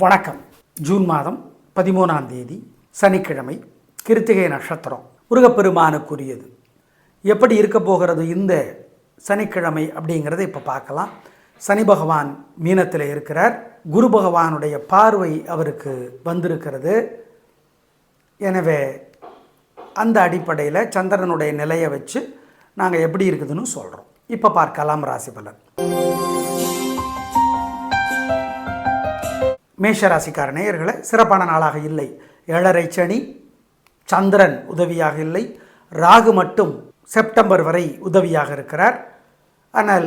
வணக்கம். ஜூன் மாதம் 13ஆம் தேதி சனிக்கிழமை, கிருத்திகை நட்சத்திரம், முருகப்பெருமானுக்குரியது. எப்படி இருக்க போகிறது இந்த சனிக்கிழமை அப்படிங்கிறத இப்போ பார்க்கலாம். சனி பகவான் மீனத்தில் இருக்கிறார். குரு பகவானுடைய பார்வை அவருக்கு வந்திருக்கிறது. எனவே அந்த அடிப்படையில் சந்திரனுடைய நிலையை வச்சு நாங்கள் எப்படி இருக்குதுன்னு சொல்கிறோம். இப்போ பார்க்கலாம் ராசி பலன். மேஷராசிக்கார நேயர்களை சிறப்பான நாளாக இல்லை. 7.5 சனி, சந்திரன் உதவியாக இல்லை. ராகு மட்டும் செப்டம்பர் வரை உதவியாக இருக்கிறார். ஆனால்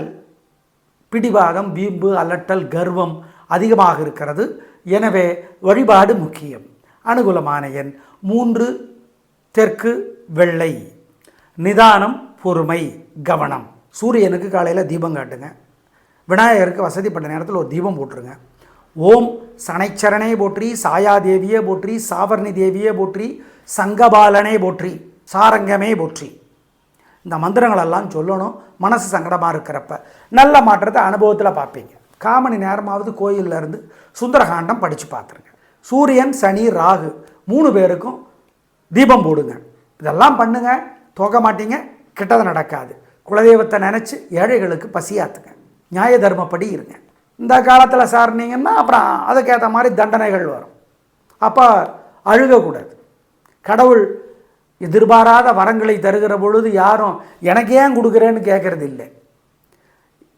பிடிவாதம், வீம்பு, அலட்டல், கர்வம் அதிகமாக இருக்கிறது. எனவே வழிபாடு முக்கியம். அனுகூலமான எண் 3, தெற்கு வெள்ளை. நிதானம், பொறுமை, கவனம். சூரியனுக்கு காலையில் தீபம் காட்டுங்க. விநாயகருக்கு வசதிப்பட்ட நேரத்தில் ஒரு தீபம் போட்டுருங்க. ஓம் சனைச்சரனே போற்றி, சாயாதேவியே போற்றி, சாவர்ணி தேவியே போற்றி, சங்கபாலனே போற்றி, சாரங்கமே போற்றி. இந்த மந்திரங்களெல்லாம் சொல்லணும். மனசு சங்கடமாக இருக்கிறப்ப நல்ல மாற்றத்தை அனுபவத்தில் பார்ப்பீங்க. காமணி நேரமாவது கோயிலில் இருந்து சுந்தரகாண்டம் படித்து பார்த்துருங்க. சூரியன், சனி, ராகு 3 பேருக்கும் தீபம் போடுங்க. இதெல்லாம் பண்ணுங்க. தோக்க மாட்டீங்க, கெட்டது நடக்காது. குலதெய்வத்தை நினச்சி ஏழைகளுக்கு பசியாத்துங்க. நியாய தர்மப்படி இருங்க. இந்த காலத்தில் சார்னீங்கன்னா அப்புறம் அதுக்கேற்ற மாதிரி தண்டனைகள் வரும். அப்போ அழுகக்கூடாது. கடவுள் எதிர்பாராத வரங்களை தருகிற பொழுது யாரும் எனக்கு ஏன் கொடுக்குறேன்னு கேட்குறது இல்லை.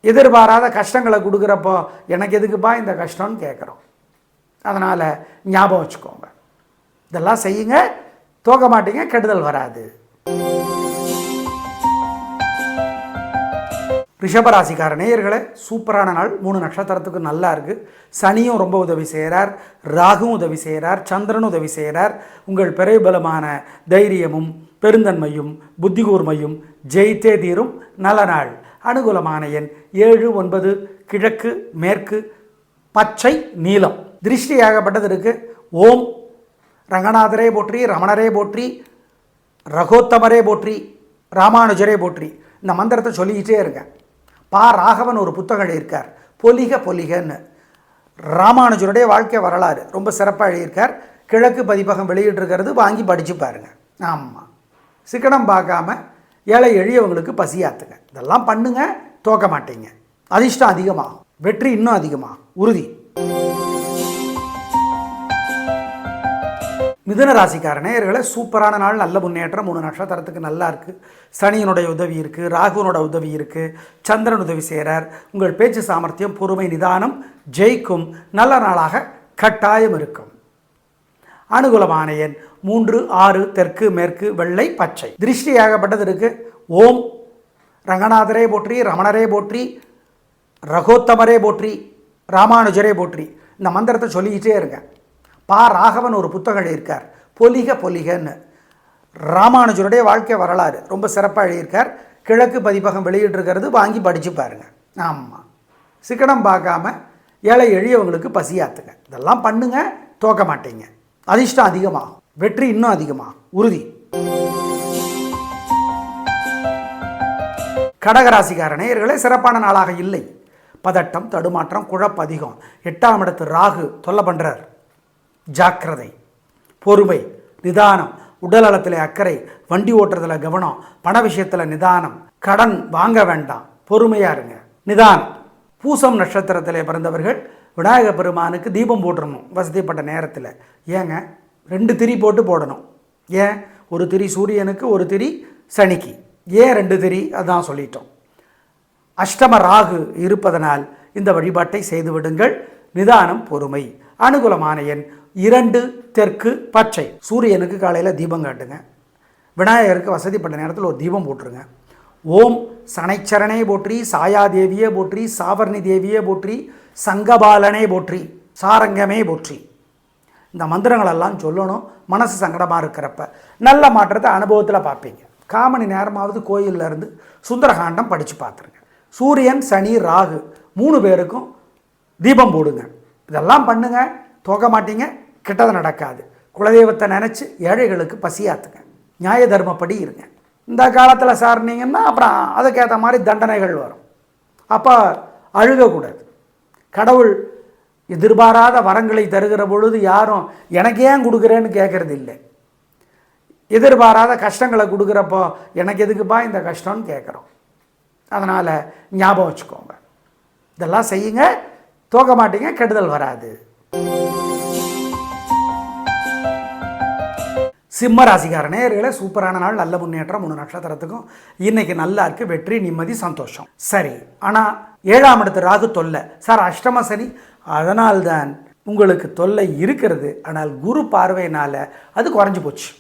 எதிர்பாராத கஷ்டங்களை கொடுக்குறப்போ எனக்கு எதுக்குப்பா இந்த கஷ்டம்னு கேட்குறோம். அதனால் ஞாபகம் வச்சுக்கோங்க. இதெல்லாம் செய்யுங்க. தோக்க மாட்டீங்க, கெடுதல் வராது. ரிஷபராசிக்கார நேயர்களே சூப்பரான நாள். 3 நட்சத்திரத்துக்கு நல்லா இருக்குது. சனியும் ரொம்ப உதவி செய்கிறார், ராகுவும் உதவி செய்கிறார், சந்திரனும் உதவி செய்கிறார். உங்கள் பிரபலமான தைரியமும் பெருந்தன்மையும் புத்தி கூர்மையும் ஜெயித்தே தீரும் நல்ல நாள். அனுகூலமான எண் 7, 9, கிழக்கு, மேற்கு, பச்சை, நீலம். திருஷ்டியாகப்பட்டது இருக்குது. ஓம் ரங்கநாதரே போற்றி, ரமணரே போற்றி, ரகோத்தமரே போற்றி, ராமானுஜரே போற்றி. இந்த மந்திரத்தை சொல்லிக்கிட்டே இருங்க. ராகவன் ஒரு புத்தகம் எழுதியிருக்கார், பொலிக பொலிகன்னு. ராமானுஜருடைய வாழ்க்கை வரலாறு ரொம்ப சிறப்பாக எழுதியிருக்கார். கிழக்கு பதிப்பகம் வெளியிட்டிருக்கிறது, வாங்கி படித்து பாருங்கள். ஆமாம், சிக்கனம் பார்க்காம ஏழை எளியவங்களுக்கு பசியாத்துங்க. இதெல்லாம் பண்ணுங்க. தோக்க மாட்டீங்க. அதிர்ஷ்டம் அதிகமாகும். வெற்றி இன்னும் அதிகமாகும். உறுதி. மிதுன ராசிக்கார நேயர்களை சூப்பரான நாள். நல்ல முன்னேற்றம். 3 நட்சத்திரத்துக்கு நல்லா இருக்குது. சனியினுடைய உதவி இருக்குது, ராகுவனோட உதவி இருக்குது, சந்திரன் உதவி செய்கிறார். உங்கள் பேச்சு சாமர்த்தியம், பொறுமை, நிதானம் ஜெயிக்கும். நல்ல நாளாக கட்டாயம் இருக்கும். அனுகூலமான எண் 3, 6, தெற்கு, மேற்கு, வெள்ளை, பச்சை. திருஷ்டியாகப்பட்டது இருக்குது. ஓம் ரங்கநாதரே போற்றி, ரமணரே போற்றி, ரகோத்தமரே போற்றி, ராமானுஜரே போற்றி. இந்த மந்திரத்தை சொல்லிக்கிட்டே இருங்க. ராகவன் ஒரு புத்தகம் எழுதியிருக்கார், பொலிக பொலிகன்னு. ராமானுஜருடைய வாழ்க்கை வரலாறு ரொம்ப சிறப்பாக எழுதியிருக்கார். கிழக்கு பதிப்பகம் வெளியிட்டிருக்கிறது, வாங்கி படித்து பாருங்கள். ஆமாம், சிக்கனம் பார்க்காம ஏழை எளியவங்களுக்கு பசியாத்துங்க. இதெல்லாம் பண்ணுங்க. தோக்க மாட்டீங்க. அதிர்ஷ்டம் அதிகமாகும். வெற்றி இன்னும் அதிகமாகும். உறுதி. கடகராசிக்கார நேயர்களே சிறப்பான நாளாக இல்லை. பதட்டம், தடுமாற்றம், குழப்பம் அதிகம். 8ஆம் இடத்து ராகு தொல்லை பண்ணுறார். ஜாக்கிரதை, பொறுமை, நிதானம். உடல் நலத்தில் அக்கறை, வண்டி ஓட்டுறதில் கவனம், பண விஷயத்தில் நிதானம். கடன் வாங்க வேண்டாம், பொறுமையாக இருங்க. நிதானம். பூசம் நட்சத்திரத்தில் பிறந்தவர்கள் விநாயக பெருமானுக்கு தீபம் போட்டுடணும் வசதிப்பட்ட நேரத்தில். ஏங்க 2 திரி போட்டு போடணும். ஏன்? ஒரு திரி சூரியனுக்கு, ஒரு திரி சனிக்கு. ஏன் 2 திரி? அதான் சொல்லிட்டோம். அஷ்டம ராகு இருப்பதனால் இந்த வழிபாட்டை செய்து விடுங்கள். நிதானம், பொறுமை. அனுகூலமான எண் 2, தெற்கு, பச்சை. சூரியனுக்கு காலையில் தீபம் காட்டுங்க. விநாயகருக்கு வசதிப்பட்ட நேரத்தில் ஒரு தீபம் போட்டுருங்க. ஓம் சனைச்சரனே போற்றி, சாயாதேவியே போற்றி, சாவர்ணி தேவியே போற்றி, சங்கபாலனே போற்றி, சாரங்கமே போற்றி. இந்த மந்திரங்களெல்லாம் சொல்லணும். மனசு சங்கடமாக இருக்கிறப்ப நல்ல மாற்றத்தை அனுபவத்தில் பார்ப்பீங்க. காமணி நேரமாவது கோயிலில் இருந்து சுந்தரகாண்டம் படித்து பார்த்துருங்க. சூரியன், சனி, ராகு 3 பேருக்கும் தீபம் போடுங்க. இதெல்லாம் பண்ணுங்க. தோக்க மாட்டீங்க, கெட்டது நடக்காது. குலதெய்வத்தை நினச்சி ஏழைகளுக்கு பசியாத்துங்க. நியாய தர்மப்படி இருங்க. இந்த காலத்தில் சார்னீங்கன்னா அப்புறம் அதுக்கேற்ற மாதிரி தண்டனைகள் வரும். அப்போ அழுகக்கூடாது. கடவுள் எதிர்பாராத வரங்களை தருகிற பொழுது யாரும் எனக்கு ஏன் கொடுக்குறேன்னு கேட்கறது இல்லை. எதிர்பாராத கஷ்டங்களை கொடுக்குறப்போ எனக்கு எதுக்குப்பா இந்த கஷ்டம்னு கேட்குறோம். அதனால் ஞாபகம் வச்சுக்கோங்க, இதெல்லாம் செய்யுங்க, தோக்க மாட்டீங்க, கெடுதல் வராது. சிம்ம ராசிக்கார நேயர்களே, சூப்பரான நாள், நல்ல முன்னேற்றம். 3 நட்சத்திரத்துக்கும் இன்னைக்கு நல்லா இருக்கு. வெற்றி, நிம்மதி, சந்தோஷம். சரி, ஆனால் 7ஆம் இடத்து ராகு தொல்லை சார், அஷ்டம சனி, அதனால்தான் உங்களுக்கு தொல்லை இருக்கிறது. ஆனால் குரு பார்வையினால் அது குறைஞ்சி போச்சு.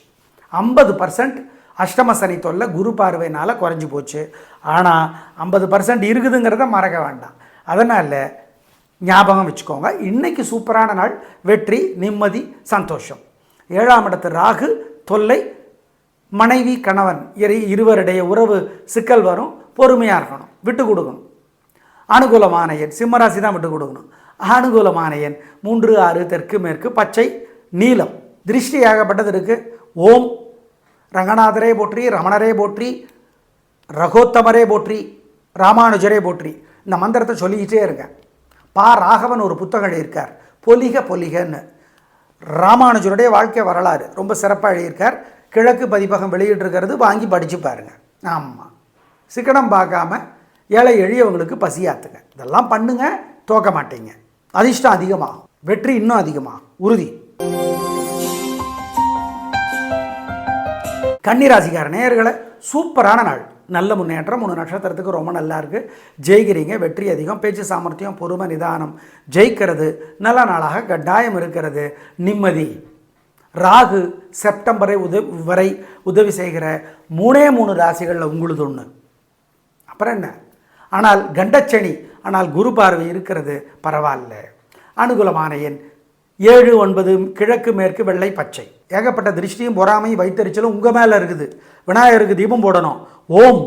50% அஷ்டம சனி தொல்லை குரு பார்வையினால் குறைஞ்சி போச்சு. ஆனால் 50% இருக்குதுங்கிறத மறக்க வேண்டாம். அதனால் ஞாபகம் வச்சுக்கோங்க, இன்றைக்கி சூப்பரான நாள், வெற்றி, நிம்மதி, சந்தோஷம். 7ஆம் இடத்து ராகு தொல்லை, மனைவி கணவன் இருவருடைய உறவு சிக்கல் வரும், பொறுமையாக இருக்கணும், விட்டு கொடுக்கணும். அனுகூலமான எண், சிம்மராசி தான் விட்டு கொடுக்கணும். அனுகூலமான எண் 3, 6, தெற்கு மேற்கு, பச்சை, நீலம். திருஷ்டி ஏகப்பட்டது இருக்குது. ஓம் ரங்கநாதரே போற்றி, ரமணரே போற்றி, ரகோத்தமரே போற்றி, ராமானுஜரே போற்றி, இந்த மந்திரத்தை சொல்லிக்கிட்டே இருங்க. ராகவன் ஒரு புத்தகம் எழுதியிருக்கார், பொலிக பொலிகன்னு. ராமானுஜருடைய வாழ்க்கை வரலாறு ரொம்ப சிறப்பாக எழுதியிருக்கார். கிழக்கு பதிப்பகம் வெளியிட்டிருக்கிறது, வாங்கி படித்து பாருங்கள். ஆமாம், சிக்கனம் பார்க்காம ஏழை எளியவங்களுக்கு பசியாத்துங்க. இதெல்லாம் பண்ணுங்க, தோக்க மாட்டீங்க. அதிர்ஷ்டம் அதிகமாகும், வெற்றி இன்னும் அதிகமாகும், உறுதி. கன்னிராசிக்கார நேயர்களை, சூப்பரான நாள், நல்ல முன்னேற்றம். 3 நட்சத்திரத்துக்கு ரொம்ப நல்லா இருக்குது. ஜெயிக்கிறீங்க, வெற்றி அதிகம். பேச்சு சாமர்த்தியம், பொறுமை, நிதானம், ஜெயிக்கிறது நல்ல நாளாக கட்டாயம் இருக்கிறது. நிம்மதி. ராகு செப்டம்பரை வரை உதவி செய்கிற 3 ராசிகளில் உங்களுது ஒன்று. அப்புறம் என்ன? ஆனால் கண்டச்சனி, ஆனால் குரு பார்வை இருக்கிறது, பரவாயில்ல. அனுகூலமான எண் 7, 9, கிழக்கு மேற்கு, வெள்ளை, பச்சை. ஏகப்பட்ட திருஷ்டியும் பொறாமையும் வைத்தறிச்சலும் உங்கள் மேலே இருக்குது. விநாயகருக்கு தீபம் போடணும். ஓம்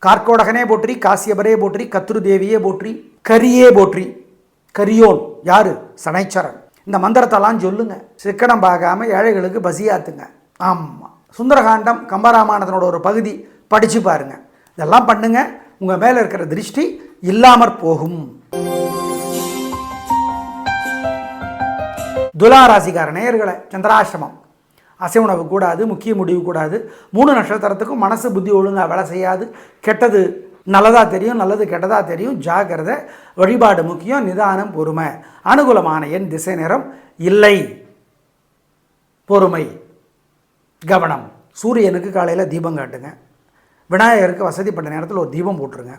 கார்கோடகனே போற்றி, காசியபரே போற்றி, கத்ரு தேவியே போற்றி, கரியே போற்றி, கரியோன் யாரு? சனைச்சரன். இந்த மந்திரத்தெல்லாம் சொல்லுங்க, சிக்கனம் பார்க்காம ஏழைகளுக்கு பசியாத்துங்க. ஆமாம், சுந்தரகாண்டம் கம்பராமாயணத்தினோட ஒரு பகுதி படித்து பாருங்க. இதெல்லாம் பண்ணுங்க, உங்கள் மேலே இருக்கிற திருஷ்டி இல்லாமற் போகும். துலாராசிக்கார நேயர்களை, சந்திராஷ்டமம், அசைவுணவு கூடாது, முக்கிய முடிவு கூடாது. 3 நட்சத்திரத்துக்கும் மனசு புத்தி ஒழுங்காக வேலை செய்யாது. கெட்டது நல்லதாக தெரியும், நல்லது கெட்டதாக தெரியும். ஜாக்கிரதை. வழிபாடு முக்கியம், நிதானம், பொறுமை. அனுகூலமான எண், திசை, நிறம் இல்லை, பொறுமை, கவனம். சூரியனுக்கு காலையில் தீபம் காட்டுங்க. விநாயகருக்கு வசதிப்பட்ட நேரத்தில் ஒரு தீபம் போட்டுருங்க.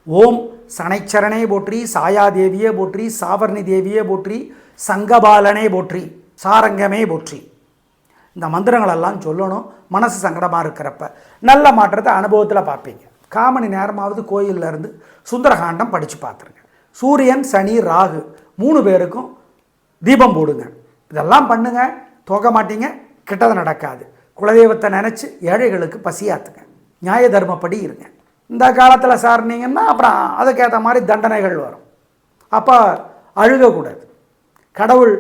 ஓம் சனைச்சரனே போற்றி, சாயாதேவியே போற்றி, சாவர்ணி தேவியே போற்றி, சங்கபாலனே போற்றி, சாரங்கமே போற்றி. இந்த மந்திரங்களெல்லாம் சொல்லணும். மனசு சங்கடமாக இருக்கிறப்ப நல்ல மாற்றத்தை அனுபவத்தில் பார்ப்பீங்க. காமணி நேரமாவது கோயிலில் இருந்து சுந்தரகாண்டம் படித்து பார்த்துருங்க. சூரியன், சனி, ராகு 3 பேருக்கும் தீபம் போடுங்க. இதெல்லாம் பண்ணுங்க, தோக்க மாட்டீங்க, கிட்டது நடக்காது. குலதெய்வத்தை நினச்சி ஏழைகளுக்கு பசியாத்துங்க. நியாய தர்மப்படி இருங்க. இந்த காலத்தில் சார்னீங்கன்னா அப்புறம் அதுக்கேற்ற மாதிரி தண்டனைகள் வரும். அப்போ அழுகக்கூடாது. கடவுள்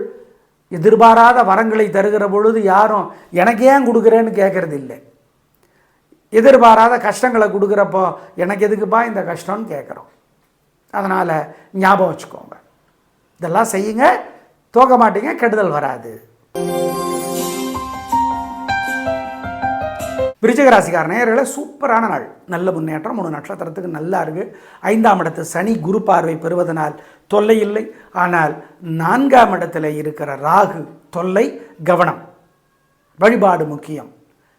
எதிர்பாராத வரங்களை தருகிற பொழுது யாரும் எனக்கு ஏன் கொடுக்குறேன்னு கேட்கறது இல்லை. எதிர்பாராத கஷ்டங்களை கொடுக்குறப்போ எனக்கு எதுக்குப்பா இந்த கஷ்டம்னு கேட்குறோம். அதனால் ஞாபகம் வச்சுக்கோங்க, இதெல்லாம் செய்யுங்க, தோக்க மாட்டீங்க, கெடுதல் வராது. விருச்சிக ராசிக்கார நேயர்களே, சூப்பரான நாள், நல்ல முன்னேற்றம். 3 நட்சத்திரத்துக்கு நல்லா இருக்குது. 5ஆம் இடத்து சனி குரு பார்வை பெறுவதனால் தொல்லை இல்லை. ஆனால் 4ஆம் இடத்துல இருக்கிற ராகு தொல்லை, கவனம். வழிபாடு முக்கியம்.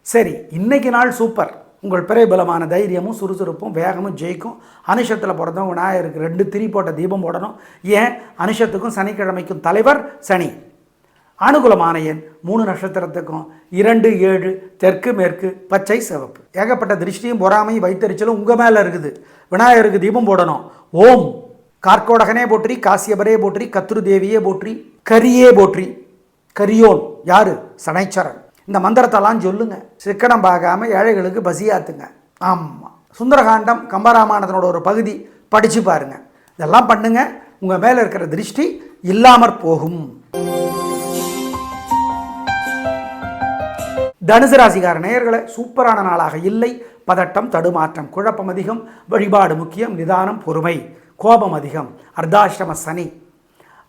சரி, இன்னைக்கு நாள் சூப்பர். உங்கள் பிரபலமான தைரியமும் சுறுசுறுப்பும் வேகமும் ஜெயிக்கும். அனுஷத்தில் பிறந்தவங்க விநாயகருக்கு 2 திரி போட்ட தீபம் போடணும். ஏன்? அனுஷத்துக்கும் சனிக்கிழமைக்கும் தலைவர் சனி. அனுகூலமான எண் 3 நட்சத்திரத்துக்கும் 2, 7, தெற்கு மேற்கு, பச்சை, சிவப்பு. ஏகப்பட்ட திருஷ்டியும் பொறாமையும் வைத்தறிச்சலும் உங்கள் மேலே இருக்குது. விநாயகருக்கு தீபம் போடணும். ஓம் கார்கோடகனே போற்றி, காசியபரே போற்றி, கத்ரு தேவியே போற்றி, கரியே போற்றி, கரியோன் யாரு? சனைச்சரன். இந்த மந்திரத்தெல்லாம் சொல்லுங்க, சிக்கனம் பார்க்காம ஏழைகளுக்கு பசியாத்துங்க. ஆமாம், சுந்தரகாண்டம் கம்பராமாயணத்தினோட ஒரு பகுதி படித்து பாருங்க. இதெல்லாம் பண்ணுங்க, உங்கள் மேலே இருக்கிற திருஷ்டி இல்லாமற் போகும். தனுசு ராசிக்கார நேயர்களை, சூப்பரான நாளாக இல்லை. பதட்டம், தடுமாற்றம், குழப்பம் அதிகம். வழிபாடு முக்கியம், நிதானம், பொறுமை. கோபம் அதிகம். அர்த்தாஷ்டம சனி.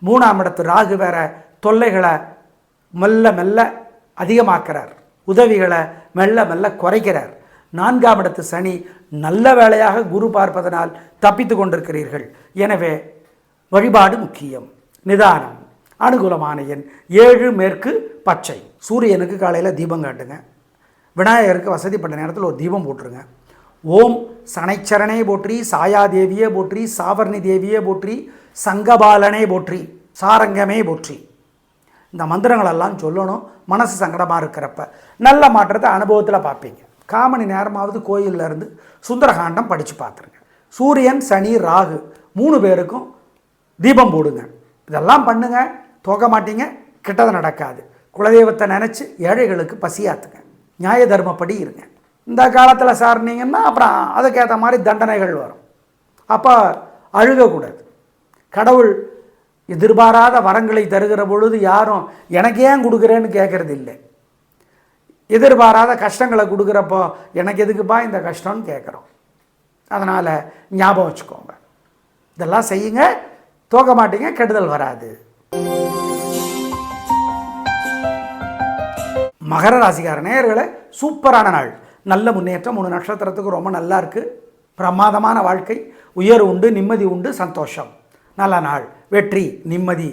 3ஆம் இடத்து ராகு வேற தொல்லைகளை மெல்ல மெல்ல அதிகமாக்குறார், உதவிகளை மெல்ல மெல்ல குறைக்கிறார். 4ஆம் இடத்து சனி நல்ல வேளையாக குரு பார்ப்பதனால் தப்பித்து கொண்டிருக்கிறீர்கள். எனவே வழிபாடு முக்கியம், நிதானம். அனுகூலமான எண் 7 மேற்கு பச்சை. சூரியனுக்கு காலையில் தீபம் காட்டுங்க. விநாயகருக்கு வசதிப்பட்ட நேரத்தில் ஒரு தீபம் போட்டுருங்க. ஓம் சனைச்சரனே போற்றி, சாயாதேவியே போற்றி, சாவர்ணி தேவியே போற்றி, சங்கபாலனே போற்றி, சாரங்கமே போற்றி. இந்த மந்திரங்களெல்லாம் சொல்லணும். மனசு சங்கடமாக இருக்கிறப்ப நல்ல மாற்றத்தை அனுபவத்தில் பார்ப்பீங்க. காமணி நேரமாவது கோயிலில் இருந்து சுந்தரகாண்டம் படித்து பார்த்துருங்க. சூரியன் சனி ராகு 3 பேருக்கும் தீபம் போடுங்க. இதெல்லாம் பண்ணுங்க, தோக்க மாட்டீங்க, கெட்டது நடக்காது. குலதெய்வத்தை நினச்சி ஏழைகளுக்கு பசியாத்துங்க. நியாய தர்மப்படி இருங்க. இந்த காலத்தில் சார்னீங்கன்னா அப்புறம் அதுக்கேற்ற மாதிரி தண்டனைகள் வரும். அப்போ அழுகக்கூடாது. கடவுள் எதிர்பாராத வரங்களை தருகிற பொழுது யாரும் எனக்கு ஏன் கொடுக்குறேன்னு கேட்குறது இல்லை. எதிர்பாராத கஷ்டங்களை கொடுக்குறப்போ எனக்கு எதுக்குப்பா இந்த கஷ்டம்னு கேட்குறோம். அதனால் ஞாபகம் வச்சுக்கோங்க, இதெல்லாம் செய்யுங்க, தோக்க மாட்டீங்க, கெடுதல் வராது. மகர ராசிக்கார நேயர்களே, சூப்பரான நாள், நல்ல முன்னேற்றம். 3 நட்சத்திரத்துக்கு ரொம்ப நல்லா இருக்குது. பிரமாதமான வாழ்க்கை, உயர்வு உண்டு, நிம்மதி உண்டு, சந்தோஷம். நல்ல நாள், வெற்றி, நிம்மதி.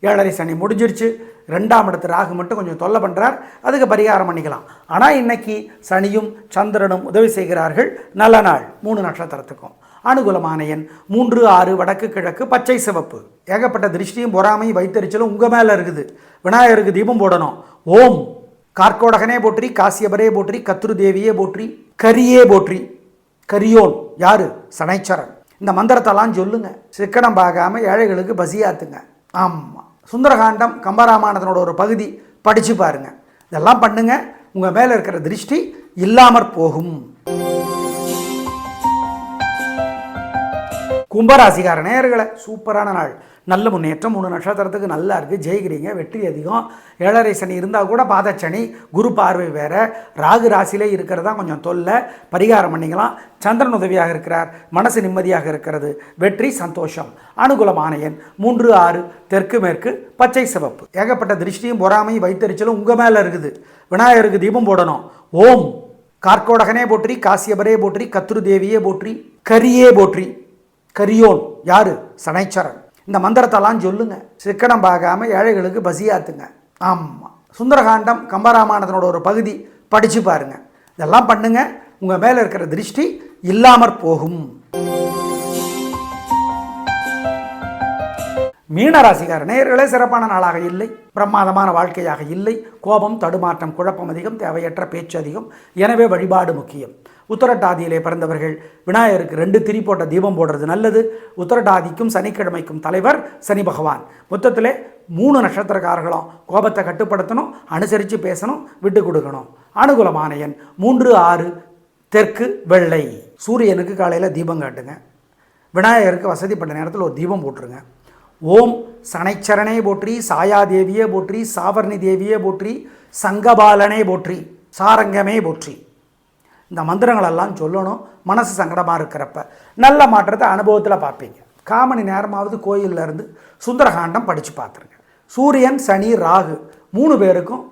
7.5 சனி முடிஞ்சிருச்சு. 2ஆம் இடத்து ராகு மட்டும் கொஞ்சம் தொல்லை பண்ணுறார், அதுக்கு பரிகாரம் பண்ணிக்கலாம். ஆனால் இன்னைக்கு சனியும் சந்திரனும் உதவி செய்கிறார்கள். நல்ல நாள் 3 நட்சத்திரத்துக்கும். அனுகூலமான எண் 3, 6 வடக்கு கிழக்கு பச்சை சிவப்பு. ஏகப்பட்ட திருஷ்டியும் பொறாமையும் வைத்தறிச்சலும் உங்கள் மேலே இருக்குது. விநாயகருக்கு தீபம் போடணும். ஓம் கார்கோடகனே போற்றி, காசியபரே போற்றி, கத்ரு தேவியே போற்றி, கரியே போற்றி, கரியோன் யாரு சனைச்சரன். இந்த மந்திரத்தெல்லாம் சொல்லுங்க. சிக்கனம் பார்க்காம ஏழைகளுக்கு பசியாத்துங்க. ஆமாம், சுந்தரகாண்டம் கம்பராமாயணத்தினோட ஒரு பகுதி படித்து பாருங்க. இதெல்லாம் பண்ணுங்க, உங்கள் மேலே இருக்கிற திருஷ்டி இல்லாமற் போகும். கும்பராசிக்கார நேயர்களே, சூப்பரான நாள், நல்ல முன்னேற்றம். 3 நட்சத்திரத்துக்கு நல்லா இருக்குது, ஜெயிக்கிறீங்க, வெற்றி அதிகம். 7.5 சனி இருந்தால் கூட பாதச்சனி, குரு பார்வை வேறு, ராகு ராசியிலே இருக்கிறதா கொஞ்சம் தொல்லை, பரிகாரம் பண்ணிக்கலாம். சந்திரன் உதவியாக இருக்கிறார், மனசு நிம்மதியாக இருக்கிறது, வெற்றி, சந்தோஷம். அனுகூலமான எண் 3, 6 தெற்கு மேற்கு பச்சை சிவப்பு. ஏகப்பட்ட திருஷ்டியும் பொறாமையும் வைத்தறிச்சலும் உங்கள் மேலே இருக்குது. விநாயகருக்கு தீபம் போடணும். ஓம் கார்கோடகனே போற்றி, காசியபரே போற்றி, கத்ரு தேவியே போற்றி, கரியே போற்றி, கரியோன் யாரு சனைச்சரன். இந்த மந்திரத்தெல்லாம் சொல்லுங்க. சிக்கனம் பார்க்காம ஏழைகளுக்கு பசியாத்துங்க. ஆமாம், சுந்தரகாண்டம் கம்பராமாயணத்தினோட ஒரு பகுதி படித்து பாருங்க. இதெல்லாம் பண்ணுங்க, உங்கள் மேலே இருக்கிற திருஷ்டி இல்லாமற் போகும். மீனராசிக்கார நேயர்களே, சிறப்பான நாளாக இல்லை, பிரமாதமான வாழ்க்கையாக இல்லை. கோபம், தடுமாற்றம், குழப்பம் அதிகம், தேவையற்ற பேச்சு அதிகம். எனவே வழிபாடு முக்கியம். உத்தரட்டாதியிலே பிறந்தவர்கள் விநாயகருக்கு 2 திரி போட்ட தீபம் போடுறது நல்லது. உத்தரட்டாதிக்கும் சனிக்கிழமைக்கும் தலைவர் சனி பகவான். மொத்தத்தில் 3 நட்சத்திரக்காரர்களும் கோபத்தை கட்டுப்படுத்தணும், அனுசரித்து பேசணும், விட்டு கொடுக்கணும். அனுகூலமான எண் 3, 6 தெற்கு வெள்ளை. சூரியனுக்கு காலையில் தீபம் காட்டுங்க. விநாயகருக்கு வசதிப்பட்ட நேரத்தில் ஒரு தீபம் போட்டுருங்க. ஓம் சனைச்சரனே போற்றி, சாயாதேவியே போற்றி, சாவர்ணி தேவியே போற்றி, சங்கபாலனே போற்றி, சாரங்கமே போற்றி. இந்த மந்திரங்களெல்லாம் சொல்லணும். மனசு சங்கடமாக இருக்கிறப்ப நல்ல மாற்றத்தை அனுபவத்தில் பார்ப்பீங்க. காமணி நேரமாவது கோயிலில் இருந்து சுந்தரகாண்டம் படித்து பார்த்துருங்க. சூரியன் சனி ராகு 3 பேருக்கும்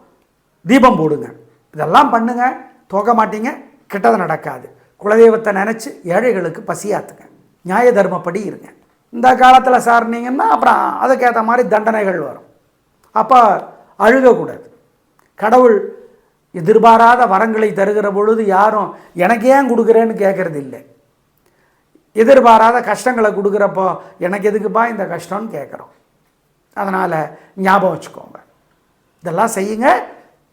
தீபம் போடுங்க. இதெல்லாம் பண்ணுங்க, தோக்க மாட்டீங்க, கெட்டது நடக்காது. குலதெய்வத்தை நினச்சி ஏழைகளுக்கு பசியாத்துங்க. நியாய தர்மப்படி இருங்க. இந்த காலத்தில் சார்னீங்கன்னா அப்புறம் அதுக்கேற்ற மாதிரி தண்டனைகள் வரும். அப்போ அழுகக்கூடாது. கடவுள் எதிர்பாராத வரங்களை தருகிற பொழுது யாரும் எனக்கு ஏன் கொடுக்குறேன்னு கேட்குறது இல்லை. எதிர்பாராத கஷ்டங்களை கொடுக்குறப்போ எனக்கு எதுக்குப்பா இந்த கஷ்டம்னு கேட்குறோம். அதனால் ஞாபகம் வச்சுக்கோங்க, இதெல்லாம் செய்யுங்க,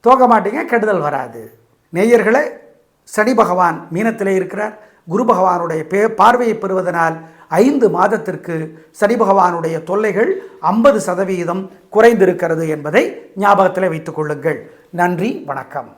தோக்க மாட்டீங்க, கெடுதல் வராது. நேயர்களே, சனி பகவான் மீனத்திலே இருக்கிறார். குரு பகவானுடைய பார்வையை பெறுவதனால் 5 மாதத்திற்கு சனி பகவானுடைய தொல்லைகள் 50% குறைந்திருக்கிறது என்பதை ஞாபகத்தில் வைத்துக் கொள்ளுங்கள். நன்றி, வணக்கம்.